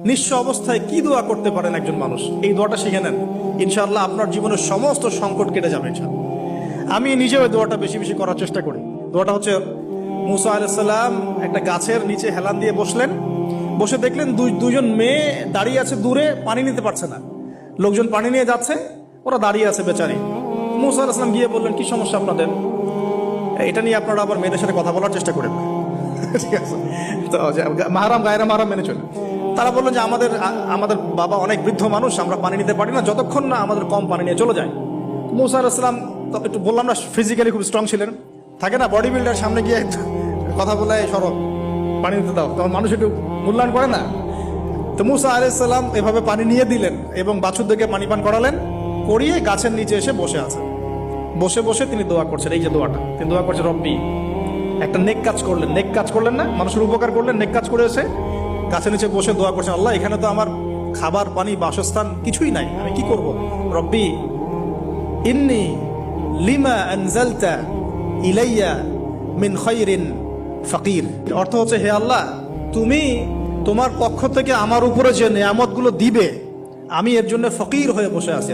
নিঃস্ব অবস্থায় কি দোয়া করতে পারেন একজন মানুষ, এই দোয়াটা শিখে নেন, ইনশাআল্লাহ আপনার জীবনের সমস্ত সংকট কেটে যাবে ইনশাআল্লাহ। আমি নিজেও এই দোয়াটা বেশি বেশি করার চেষ্টা করি। দোয়াটা হচ্ছে, মুসা আলাইহিস সালাম একটা গাছের নিচে হেলান দিয়ে বসলেন, বসে দেখলেন দুইজন মেয়ে দাঁড়িয়ে আছে দূরে, পানি নিতে পারছে না, লোকজন পানি নিয়ে যাচ্ছে, ওরা দাঁড়িয়ে আছে বেচারি। মুসা আলাইহিস সালাম গিয়ে বললেন, কি সমস্যা আপনাদের? এটা নিয়ে আপনারা আবার মেয়েদের সাথে কথা বলার চেষ্টা করেন না, ঠিক আছে? তো মাহারাম গায়রা মাহারাম মেনে চলে। তারা বললেন যে আমাদের বাবা অনেক বৃদ্ধ মানুষ, আমরা পানি নিতে পারি না যতক্ষণ না আমাদের কম পানি নিয়ে চলে যায়। মুসা আলাইহিস সালাম তো একটু বললাম না, ফিজিক্যালি খুব স্ট্রং ছিলেন, থাকে না বডি বিল্ডার, সামনে গিয়ে কথা বলে সরব পানি নিতে দাও, তখন মানুষ একটু মূল্যায়ন করে না। তো মুসা আলাইহিস সালাম এভাবে পানি নিয়ে দিলেন এবং বাছুরদেরকে পানি পান করালেন, করিয়ে গাছের নিচে এসে বসে আছেন। বসে বসে তিনি দোয়া করছেন, এই যে দোয়াটা তিনি দোয়া করছেন, রব্বি, একটা নেক কাজ করলেন, নেক কাজ করলেন না, মানুষের উপকার করলেন, নেক কাজ করে এসে গাছের নিচে বসে দোয়া করছেন, আল্লাহ এখানে তো আমার খাবার পানি বাসস্থান কিছুই নাই, আমি কি করব? রব্বি ইন্নি লিমা আনজালতা ইলাইয়া মিন খায়রিন ফাকির। অর্থ হচ্ছে, হে আল্লাহ, তুমি তোমার পক্ষ থেকে আমার উপরে যে নিয়ামতগুলো দিবে, আমি এর জন্য ফকির হয়ে বসে আছি।